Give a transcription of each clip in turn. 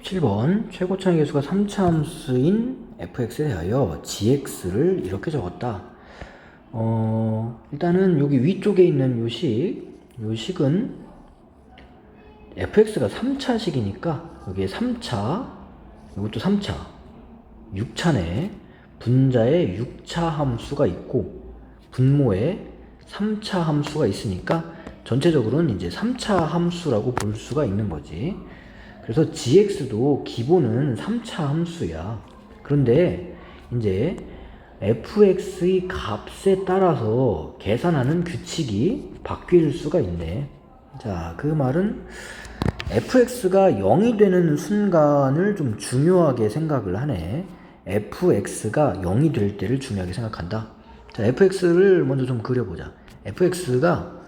17번 최고차의 개수가 3차 함수인 fx에 대하여 gx를 이렇게 적었다. 일단은 여기 위쪽에 있는 요식은 fx가 3차식이니까 여기에 3차, 이것도 3차, 6차네. 분자에 6차 함수가 있고 분모에 3차 함수가 있으니까 전체적으로는 이제 3차 함수라고 볼 수가 있는 거지. 그래서 gx도 기본은 3차 함수야. 그런데 이제 fx의 값에 따라서 계산하는 규칙이 바뀔 수가 있네. 자, 그 말은 fx가 0이 되는 순간을 좀 중요하게 생각을 하네. fx가 0이 될 때를 중요하게 생각한다. 자, fx를 먼저 좀 그려보자. fx가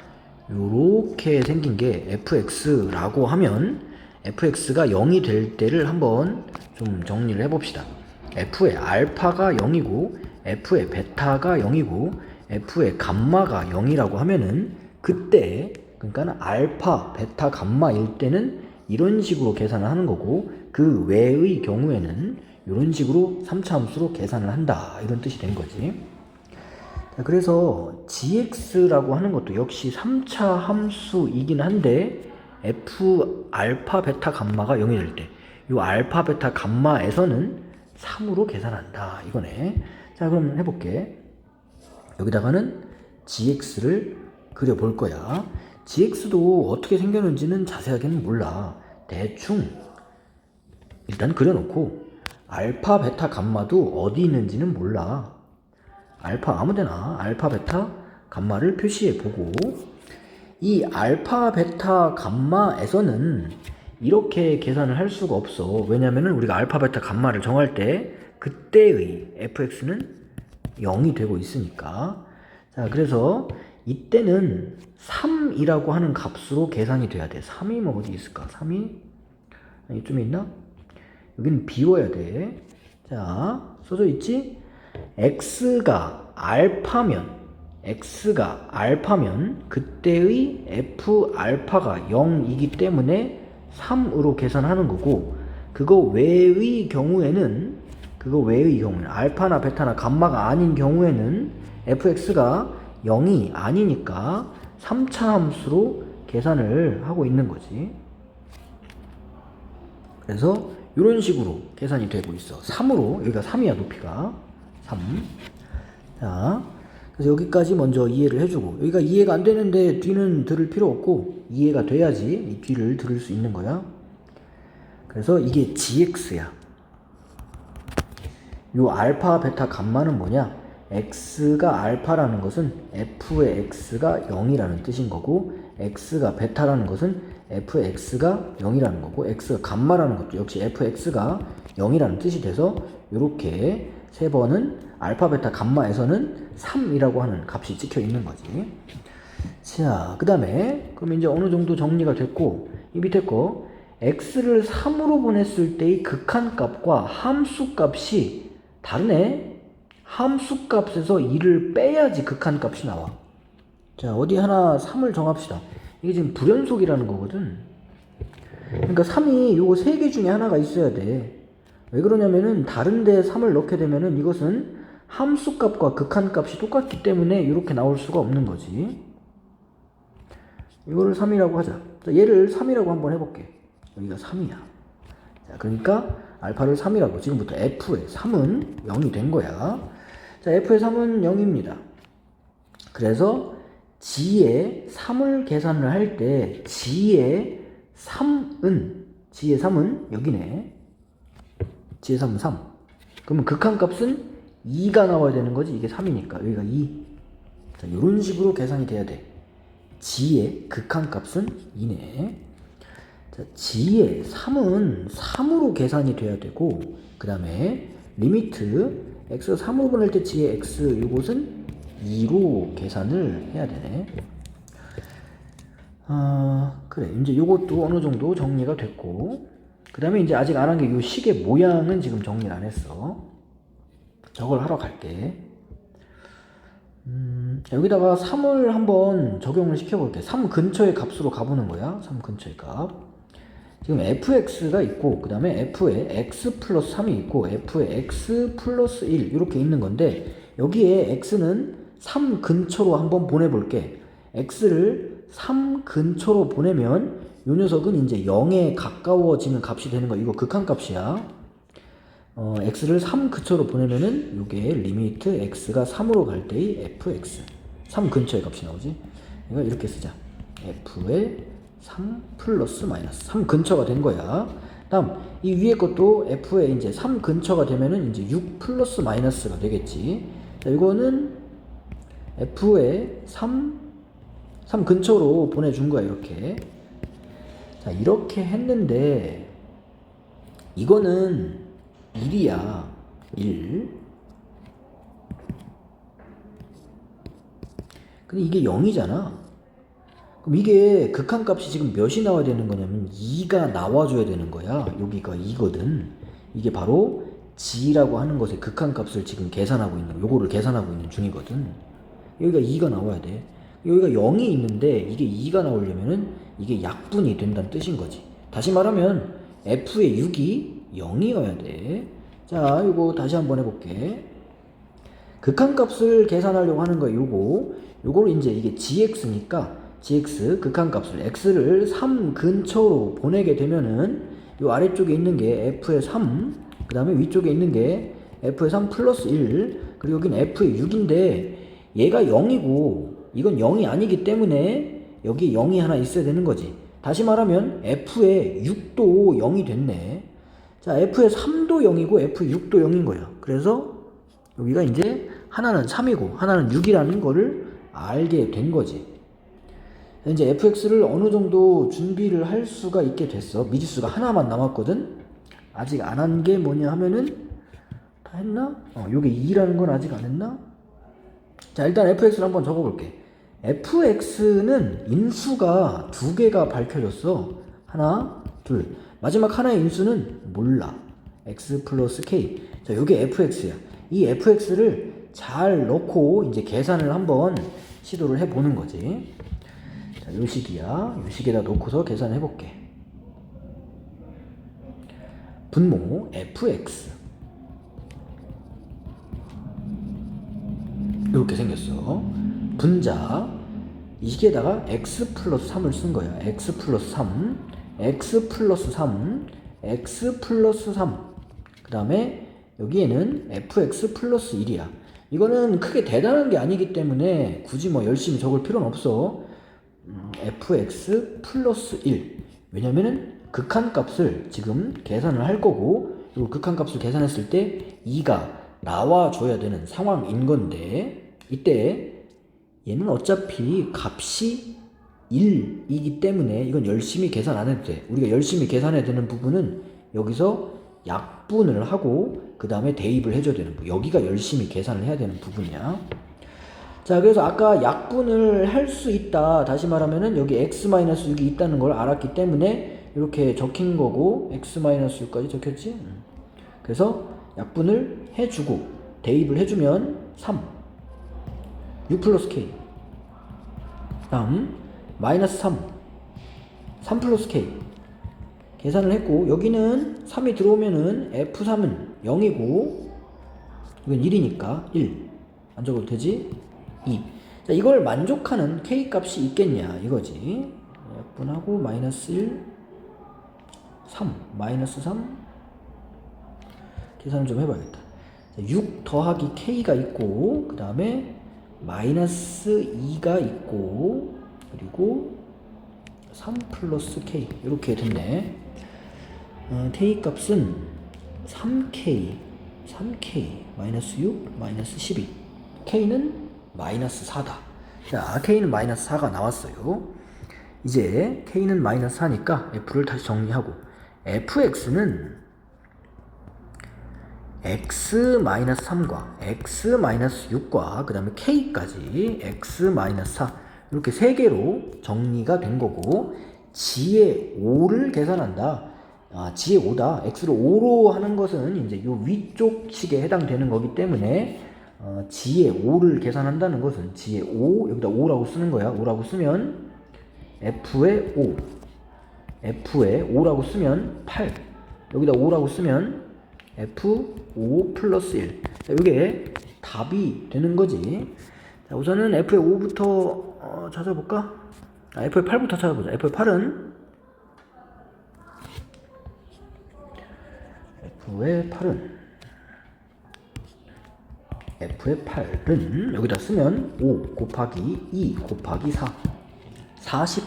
요렇게 생긴 게 fx라고 하면 fx가 0이 될 때를 한번 좀 정리를 해봅시다. f의 알파가 0이고 f의 베타가 0이고 f의 감마가 0이라고 하면은 그때 그러니까 알파, 베타, 감마일 때는 이런 식으로 계산을 하는 거고 그 외의 경우에는 이런 식으로 3차 함수로 계산을 한다, 이런 뜻이 된 거지. 자, 그래서 gx라고 하는 것도 역시 3차 함수이긴 한데 f 알파 베타 감마가 0이 될 때 이 알파 베타 감마에서는 3으로 계산한다, 이거네. 자, 그럼 해볼게. 여기다가는 gx를 그려볼 거야. gx도 어떻게 생겼는지는 자세하게는 몰라. 대충 일단 그려놓고 알파 베타 감마도 어디 있는지는 몰라. 알파 아무데나 알파 베타 감마를 표시해 보고 이 알파 베타 감마에서는 이렇게 계산을 할 수가 없어. 왜냐면은 우리가 알파 베타 감마를 정할 때 그때의 fx는 0이 되고 있으니까. 자, 그래서 이때는 3이라고 하는 값으로 계산이 돼야 돼. 3이 뭐 어디 있을까? 3이 이쯤에 있나? 여기는 비워야 돼. 자, 써져 있지? x가 알파면 그때의 f 알파가 0이기 때문에 3으로 계산하는 거고, 그거 외의 경우에는 알파나 베타나 감마가 아닌 경우에는 fx가 0이 아니니까 3차 함수로 계산을 하고 있는 거지. 그래서 이런 식으로 계산이 되고 있어. 3으로, 여기가 3이야, 높이가 3. 자, 그래서 여기까지 먼저 이해를 해주고, 여기가 이해가 안 되는데 뒤는 들을 필요 없고 이해가 돼야지 이 뒤를 들을 수 있는 거야. 그래서 이게 gx야. 요 알파 베타 감마는 뭐냐? x가 알파라는 것은 f의 x가 0이라는 뜻인 거고, x가 베타라는 것은 f의 x가 0이라는 거고, x가 감마라는 것도 역시 fx가 0이라는 뜻이 돼서 이렇게 세 번은 알파 베타 감마에서는 3이라고 하는 값이 찍혀 있는 거지. 자, 그 다음에 그럼 이제 어느 정도 정리가 됐고, 이 밑에 거 x를 3으로 보냈을 때의 극한값과 함수값이 다르네. 함수값에서 2를 빼야지 극한값이 나와. 자, 어디 하나 3을 정합시다. 이게 지금 불연속이라는 거거든. 그러니까 3이 요거 3개 중에 하나가 있어야 돼. 왜 그러냐면은 다른 데 3을 넣게 되면은 이것은 함수값과 극한값이 똑같기 때문에 이렇게 나올 수가 없는 거지. 이거를 3이라고 하자. 자, 얘를 3이라고 한번 해볼게. 여기가 3이야. 자, 그러니까 알파를 3이라고, 지금부터 f의 3은 0이 된 거야. 자, f의 3은 0입니다. 그래서 g의 3을 계산을 할 때 g의 3은 여기네. g의 3은 3. 그러면 극한값은 2가 나와야 되는 거지. 이게 3이니까 여기가 2. 자, 이런 식으로 계산이 돼야 돼. g의 극한값은 2네. 자, g의 3은 3으로 계산이 돼야 되고, 그 다음에 리미트 x 3으로 보낼 때 g의 x 요것은 2로 계산을 해야 되네. 그래, 이제 요것도 어느 정도 정리가 됐고, 그 다음에 이제 아직 안 한 게 요 식의 모양은 지금 정리를 안 했어. 저걸 하러 갈게. 여기다가 3을 한번 적용을 시켜볼게. 3 근처의 값으로 가보는 거야. 3 근처의 값. 지금 fx가 있고 그 다음에 f에 x 플러스 3이 있고 f에 x 플러스 1 이렇게 있는 건데 여기에 x는 3 근처로 한번 보내볼게. x를 3 근처로 보내면 이 녀석은 이제 0에 가까워지는 값이 되는 거야. 이거 극한값이야. x를 3 근처로 보내면은 이게 리미트 x가 3으로 갈 때의 fx 3 근처의 값이 나오지. 이거 이렇게 쓰자. f에 3 플러스 마이너스 3 근처가 된 거야. 다음 이 위에 것도 f에 이제 3 근처가 되면은 이제 6 플러스 마이너스가 되겠지. 자, 이거는 f에 3 근처로 보내준 거야. 이렇게. 자, 이렇게 했는데 이거는 1이야. 1. 근데 이게 0이잖아. 그럼 이게 극한값이 지금 몇이 나와야 되는 거냐면 2가 나와줘야 되는 거야. 여기가 2거든. 이게 바로 g라고 하는 것의 극한값을 지금 계산하고 있는, 요거를 계산하고 있는 중이거든. 여기가 2가 나와야 돼. 여기가 0이 있는데 이게 2가 나오려면은 이게 약분이 된다는 뜻인 거지. 다시 말하면 f의 6이 0이어야 돼. 자, 이거 다시 한번 해볼게. 극한값을 계산하려고 하는 거야. 요거를 이제 이게 gx니까 gx 극한값을 x를 3 근처로 보내게 되면은 요 아래쪽에 있는 게 f의 3, 그 다음에 위쪽에 있는 게 f의 3 플러스 1, 그리고 여긴 f의 6인데 얘가 0이고 이건 0이 아니기 때문에 여기 0이 하나 있어야 되는 거지. 다시 말하면 f의 6도 0이 됐네. 자, f의 3도 0이고 f의 6도 0인 거야. 그래서 여기가 이제 하나는 3이고 하나는 6이라는 거를 알게 된 거지. 이제 fx를 어느 정도 준비를 할 수가 있게 됐어. 미지수가 하나만 남았거든. 아직 안 한 게 뭐냐 하면은 다 했나? 요게 2라는 건 아직 안 했나? 자, 일단 fx를 한번 적어볼게. fx는 인수가 두 개가 밝혀졌어. 하나, 둘. 마지막 하나의 인수는 몰라. x 플러스 k. 자, 요게 fx야. 이 fx를 잘 넣고 이제 계산을 한번 시도를 해보는 거지. 자, 요 식이야. 요 식에다 놓고서 계산해 볼게. 분모 fx 이렇게 생겼어. 분자 이 식에다가 x 플러스 3을 쓴 거야. x 플러스 3, x 플러스 3, x 플러스 3. 그 다음에 여기에는 fx 플러스 1이야. 이거는 크게 대단한 게 아니기 때문에 굳이 뭐 열심히 적을 필요는 없어. fx 플러스 1. 왜냐면은 극한값을 지금 계산을 할 거고, 그리고 극한값을 계산했을 때 2가 나와줘야 되는 상황인 건데, 이때 얘는 어차피 값이 1이기 때문에 이건 열심히 계산 안 해도 돼. 우리가 열심히 계산해야 되는 부분은 여기서 약분을 하고 그 다음에 대입을 해줘야 되는 부분. 여기가 열심히 계산을 해야 되는 부분이야. 자, 그래서 아까 약분을 할 수 있다. 다시 말하면은 여기 x-6이 있다는 걸 알았기 때문에 이렇게 적힌 거고, x-6까지 적혔지? 그래서 약분을 해주고 대입을 해주면 3, 6 플러스 k. 다음 마이너스 3, 3 플러스 k. 계산을 했고, 여기는 3이 들어오면은 f3은 0이고 이건 1이니까 1 안 적어도 되지? 2. 자, 이걸 만족하는 k 값이 있겠냐 이거지. 약분하고 마이너스 1, 3, 마이너스 3. 계산을 좀 해봐야겠다. 자, 6 더하기 k가 있고, 그 다음에 마이너스 2가 있고, 그리고 3 플러스 k 이렇게 됐네. k 값은 3k, 마이너스 6, 마이너스 12. k는 마이너스 4다. 자, k는 마이너스 4가 나왔어요. 이제 k는 마이너스 4니까 f를 다시 정리하고, fx는 x-3과 x-6과 그 다음에 k까지 x-4 이렇게 세 개로 정리가 된 거고, g의 5를 계산한다. g의 5다. x를 5로 하는 것은 이제 요 위쪽 식에 해당되는 거기 때문에 g의 5를 계산한다는 것은 g의 5, 여기다 5라고 쓰는 거야. 5라고 쓰면 f의 5 F에 5라고 쓰면 8. 여기다 5라고 쓰면 F5 플러스 1. 자, 이게 답이 되는 거지. 자, 우선은 F의 5부터 찾아볼까? F의 8부터 찾아보자. F의 8은 여기다 쓰면 5 곱하기 2 곱하기 4 40.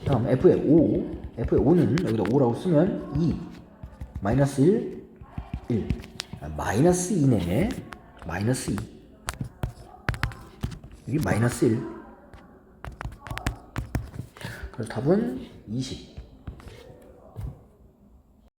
다음 F의 5는 여기다 5라고 쓰면 2 마이너스 1 마이너스 2네. 마이너스 2. 여기 마이너스 1. 그래서 답은 20.